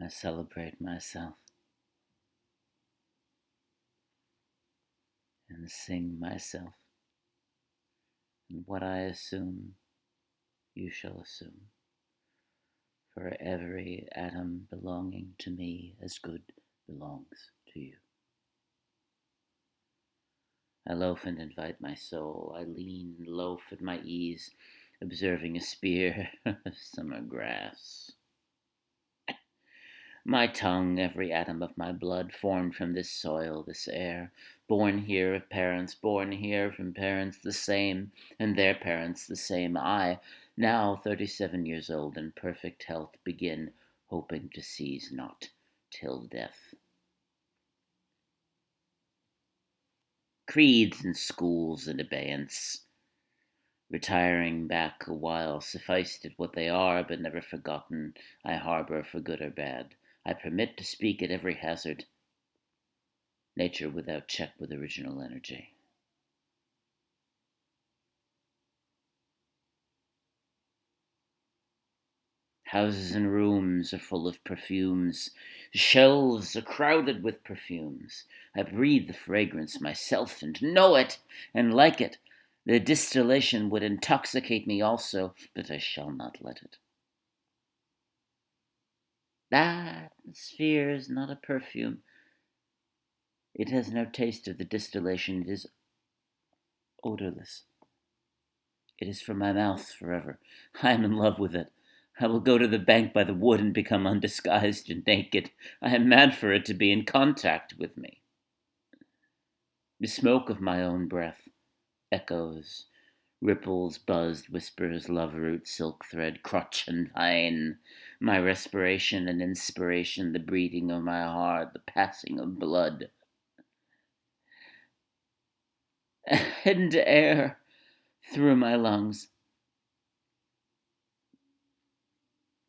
I celebrate myself and sing myself, and what I assume, you shall assume, for every atom belonging to me as good belongs to you. I loaf and invite my soul, I lean and loaf at my ease, observing a spear of summer grass. My tongue, every atom of my blood, formed from this soil, this air, born here of parents, born here from parents the same, and their parents the same. I, now 37 years old, in perfect health, begin, hoping to cease not till death. Creeds and schools and abeyance, retiring back a while, sufficed at what they are, but never forgotten, I harbour for good or bad. I permit to speak at every hazard, nature without check with original energy. Houses and rooms are full of perfumes. Shelves are crowded with perfumes. I breathe the fragrance myself and know it and like it. The distillation would intoxicate me also, but I shall not let it. That sphere is not a perfume. It has no taste of the distillation. It is odorless. It is for my mouth forever. I am in love with it. I will go to the bank by the wood and become undisguised and naked. I am mad for it to be in contact with me. The smoke of my own breath echoes, ripples, buzzed, whispers, love root, silk thread, crotch and vine. My respiration and inspiration, the beating of my heart, the passing of blood. And air through my lungs.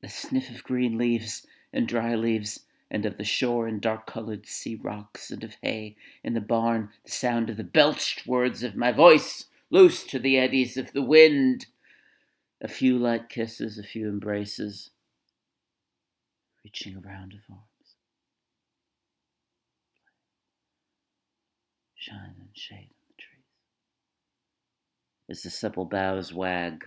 The sniff of green leaves and dry leaves, and of the shore and dark-colored sea rocks, and of hay in the barn, the sound of the belched words of my voice, loose to the eddies of the wind. A few light kisses, a few embraces, reaching around of arms, shine and shade on the trees. As the supple boughs wag,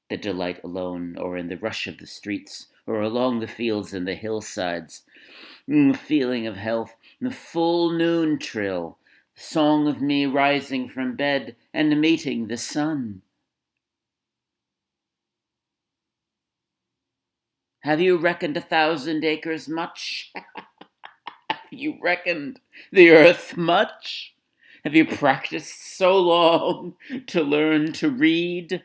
the delight alone, or in the rush of the streets, or along the fields and the hillsides. The feeling of health, the full noon trill, the song of me rising from bed and meeting the sun. Have you reckoned 1,000 acres much? Have you reckoned the earth much? Have you practiced so long to learn to read?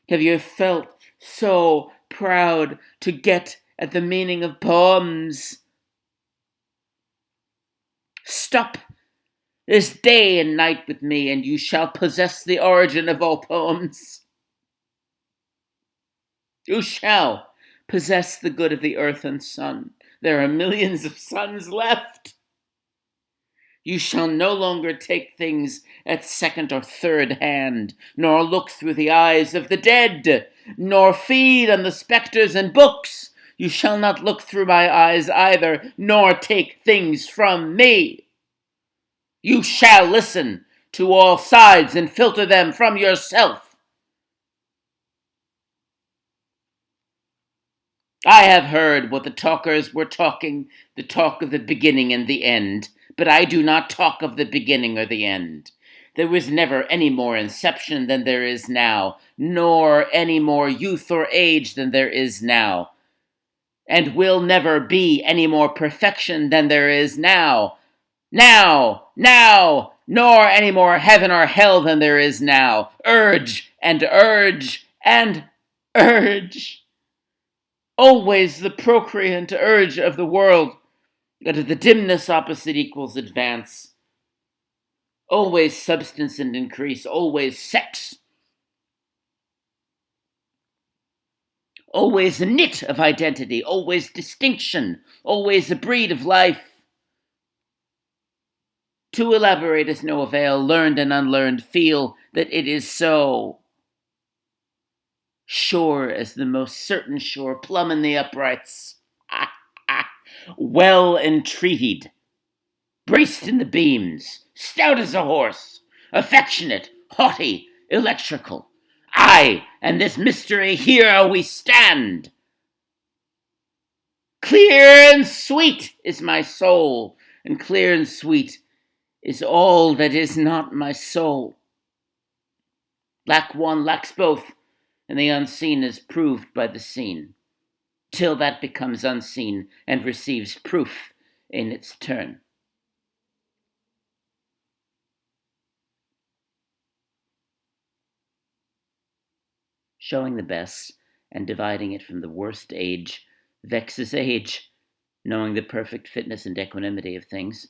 Have you felt so proud to get at the meaning of poems? Stop this day and night with me, and you shall possess the origin of all poems. You shall possess the good of the earth and sun. There are millions of suns left. You shall no longer take things at second or third hand, nor look through the eyes of the dead, nor feed on the spectres and books. You shall not look through my eyes either, nor take things from me. You shall listen to all sides and filter them from yourself. I have heard what the talkers were talking, the talk of the beginning and the end, but I do not talk of the beginning or the end. There was never any more inception than there is now, nor any more youth or age than there is now, and will never be any more perfection than there is now. Now, nor any more heaven or hell than there is now. Urge and urge and urge. Always the procreant urge of the world, that the dimness opposite equals advance. Always substance and increase, always sex. Always a knit of identity, always distinction, always a breed of life. To elaborate is no avail, learned and unlearned feel that it is so. sure as the most certain shore, plumb in the uprights, well entreated, braced in the beams, stout as a horse, affectionate, haughty, electrical. I and this mystery, here we stand. Clear and sweet is my soul, and clear and sweet is all that is not my soul. Lack one lacks both, and the unseen is proved by the seen, till that becomes unseen and receives proof in its turn. Showing the best and dividing it from the worst age vexes age. Knowing the perfect fitness and equanimity of things,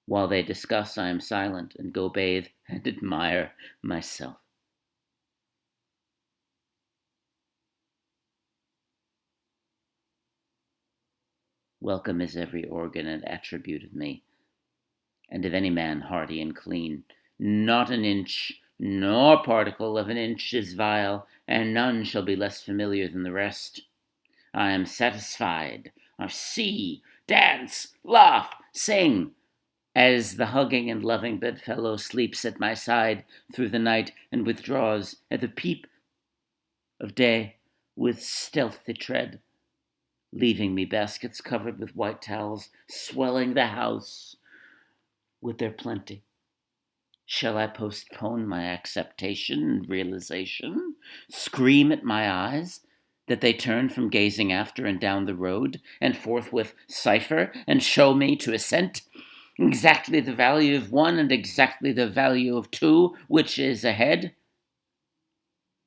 while they discuss, I am silent and go bathe and admire myself. Welcome is every organ and attribute of me, and of any man hearty and clean. Not an inch, nor particle of an inch is vile, and none shall be less familiar than the rest. I am satisfied. I see, dance, laugh, sing, as the hugging and loving bedfellow sleeps at my side through the night and withdraws at the peep of day with stealthy tread, leaving me baskets covered with white towels, swelling the house with their plenty. Shall I postpone my acceptation and realization? Scream at my eyes that they turn from gazing after and down the road, and forthwith cipher and show me to assent exactly the value of one and exactly the value of two, which is ahead?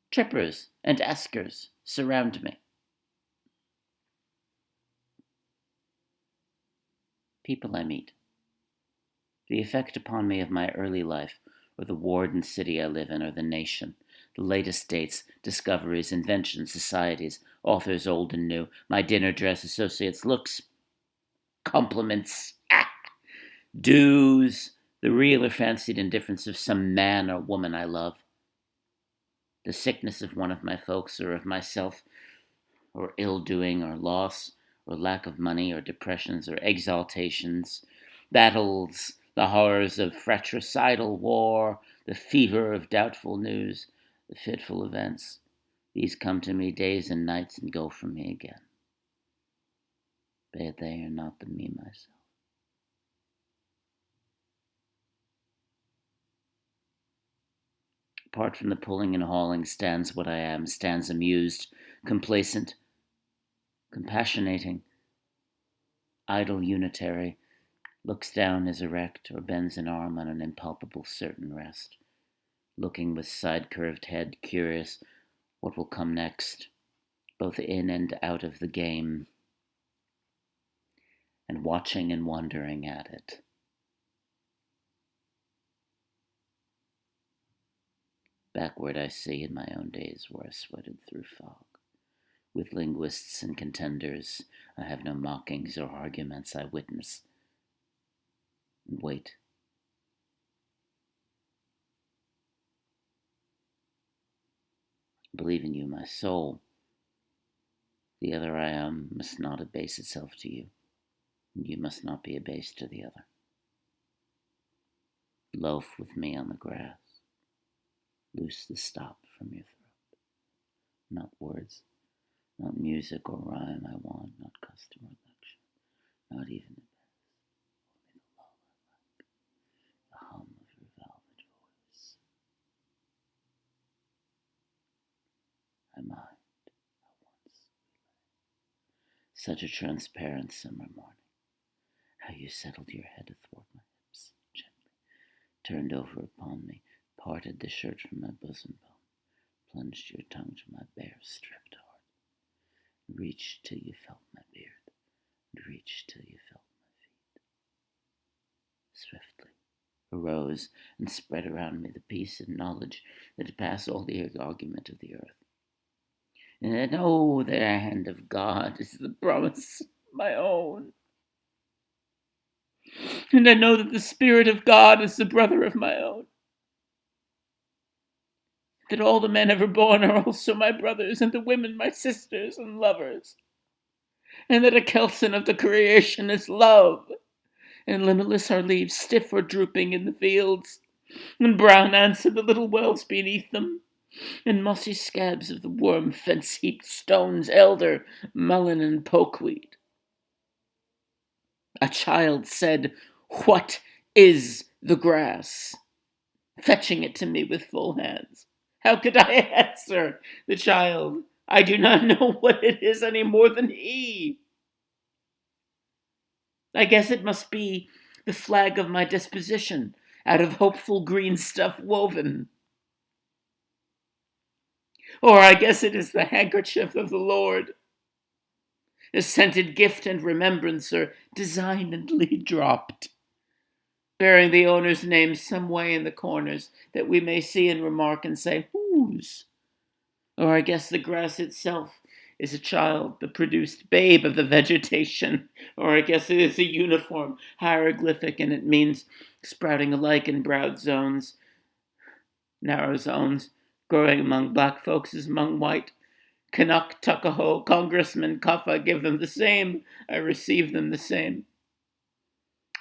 Trippers and askers surround me. People I meet. The effect upon me of my early life, or the ward and city I live in, or the nation, the latest dates, discoveries, inventions, societies, authors old and new, my dinner dress, associates' looks, compliments, dues, the real or fancied indifference of some man or woman I love, the sickness of one of my folks or of myself, or ill doing, or loss, or lack of money, or depressions, or exaltations, battles, the horrors of fratricidal war, the fever of doubtful news, the fitful events. These come to me days and nights and go from me again. But they are not the me myself. Apart from the pulling and hauling stands what I am, stands amused, complacent, compassionating, idle unitary, looks down as erect or bends an arm on an impalpable certain rest, looking with side-curved head, curious what will come next, both in and out of the game, and watching and wondering at it. Backward I see in my own days where I sweated through fog. With linguists and contenders, I have no mockings or arguments I witness and wait. Believe in you, my soul. The other I am must not abase itself to you, and you must not be abased to the other. Loaf with me on the grass. Loose the stop from your throat. Not words, not music or rhyme I want, not custom or lecture, not even the best, only the hum of your velvet voice. I mind how once such a transparent summer morning, how you settled your head athwart my hips, gently turned over upon me, parted the shirt from my bosom bone, plunged your tongue to my bare, stripped heart, reached till you felt my beard, and reached till you felt my feet. Swiftly arose and spread around me the peace and knowledge that pass all the argument of the earth. And that, oh, the hand of God is the promise my own. And I know that the Spirit of God is the brother of my own. that all the men ever born are also my brothers, and the women my sisters and lovers, and that a kelson of the creation is love, and limitless are leaves stiff or drooping in the fields, and brown answer the little wells beneath them, and mossy scabs of the worm fence-heaped stones, elder, mullein, and pokeweed. A child said, "What is the grass?" fetching it to me with full hands. How could I answer the child? I do not know what it is any more than he. I guess it must be the flag of my disposition, out of hopeful green stuff woven. Or I guess it is the handkerchief of the Lord, a scented gift and remembrancer, designedly dropped, bearing the owner's name some way in the corners, that we may see and remark and say, whose? Or I guess the grass itself is a child, the produced babe of the vegetation. Or I guess it is a uniform hieroglyphic, and it means sprouting alike in broad zones, narrow zones, growing among black folks as among white. Canuck, Tuckahoe, Congressman, Cuffa, give them the same. I receive them the same.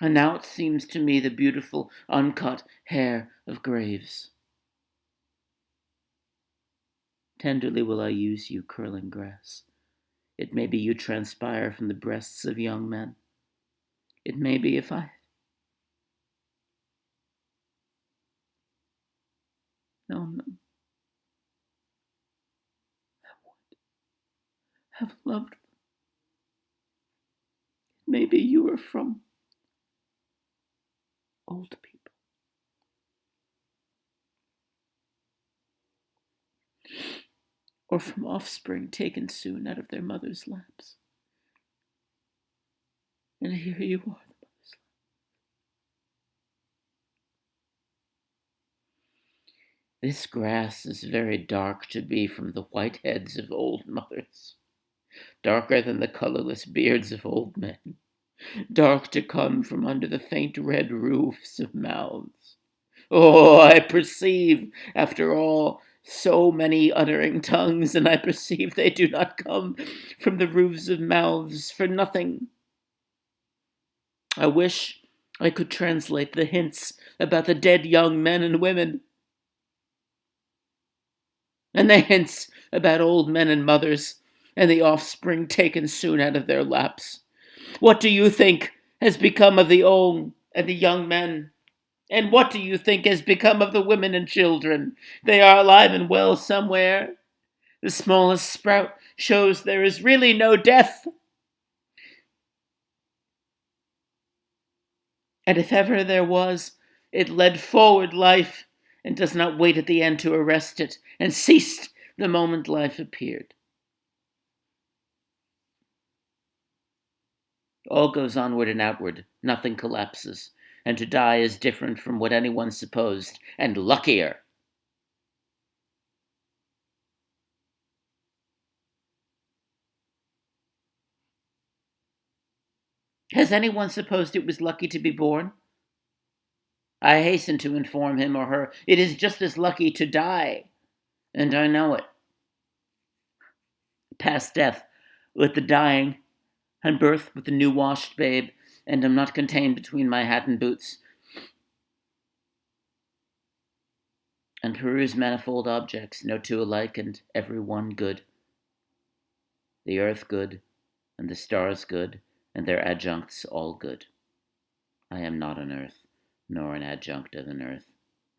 And now it seems to me the beautiful, uncut hair of graves. Tenderly will I use you, curling grass. It may be you transpire from the breasts of young men. It may be if I known them, have loved them. Maybe you are from old people, or from offspring taken soon out of their mother's laps. And here you are, the mother's lap. This grass is very dark to be from the white heads of old mothers, darker than the colorless beards of old men, dark to come from under the faint red roofs of mouths. Oh, I perceive, after all, so many uttering tongues, and I perceive they do not come from the roofs of mouths for nothing. I wish I could translate the hints about the dead young men and women, and the hints about old men and mothers, and the offspring taken soon out of their laps. What do you think has become of the old and the young men? And what do you think has become of the women and children? They are alive and well somewhere. The smallest sprout shows there is really no death. And if ever there was, it led forward life, and does not wait at the end to arrest it, and ceased the moment life appeared. All goes onward and outward, nothing collapses, and to die is different from what anyone supposed, and luckier. Has anyone supposed it was lucky to be born? I hasten to inform him or her it is just as lucky to die, and I know it. Past death with the dying, and birth with the new washed babe, and am not contained between my hat and boots, and peruse manifold objects, no two alike, and every one good. The earth good, and the stars good, and their adjuncts all good. I am not an earth, nor an adjunct of an earth.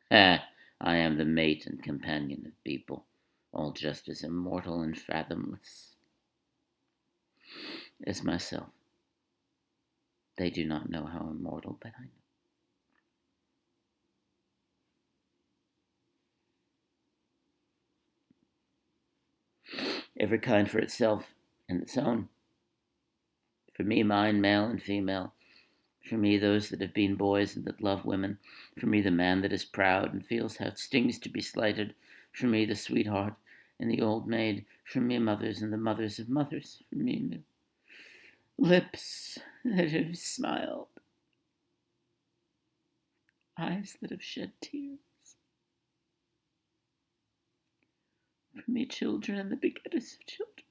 Ha! I am the mate and companion of people, all just as immortal and fathomless as myself. They do not know how immortal, but I know. Every kind for itself and its own. For me, mine, male and female. For me, those that have been boys and that love women. For me, the man that is proud and feels how it stings to be slighted. For me, the sweetheart and the old maid. For me, mothers and the mothers of mothers. For me, lips that have smiled, eyes that have shed tears. For me, children, and the begetters of children.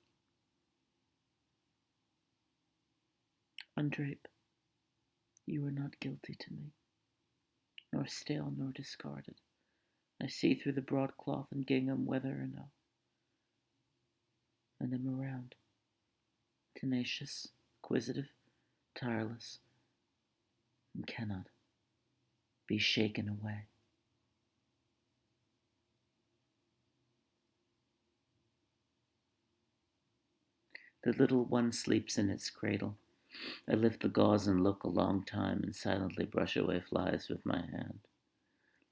Undrape, you are not guilty to me, nor stale nor discarded. I see through the broadcloth and gingham whether or no, and am around, tenacious, acquisitive, tireless, and cannot be shaken away. The little one sleeps in its cradle. I lift the gauze and look a long time and silently brush away flies with my hand.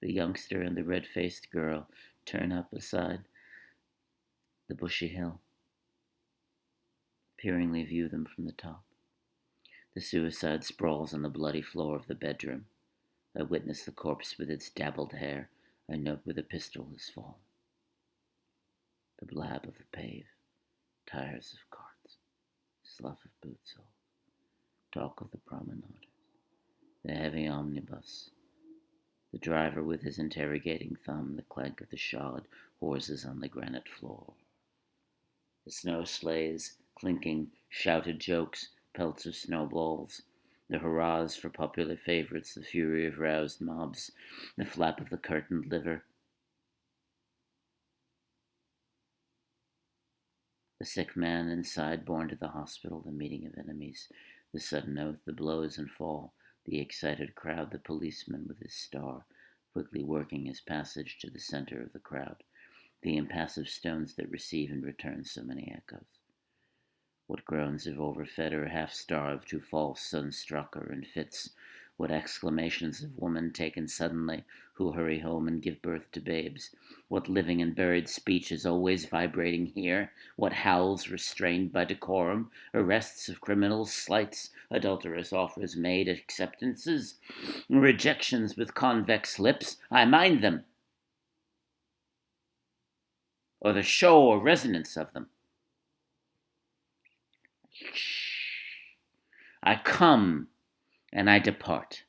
The youngster and the red-faced girl turn up beside the bushy hill, peeringly view them from the top. The suicide sprawls on the bloody floor of the bedroom. I witness the corpse with its dabbled hair. I note where the pistol has fallen. The blab of the pave, tires of carts, slough of boot soles, talk of the promenaders, the heavy omnibus, the driver with his interrogating thumb, the clank of the shod horses on the granite floor. The snow sleighs, clinking, shouted jokes, pelts of snowballs, the hurrahs for popular favorites, the fury of roused mobs, the flap of the curtained liver, the sick man inside borne to the hospital, the meeting of enemies, the sudden oath, the blows and fall, the excited crowd, the policeman with his star, quickly working his passage to the center of the crowd, the impassive stones that receive and return so many echoes. What groans of overfed or half-starved who fall sunstruck or in fits, what exclamations of women taken suddenly who hurry home and give birth to babes, what living and buried speech is always vibrating here, what howls restrained by decorum, arrests of criminals, slights, adulterous offers made, acceptances, rejections with convex lips, I mind them, or the show or resonance of them. I come and I depart.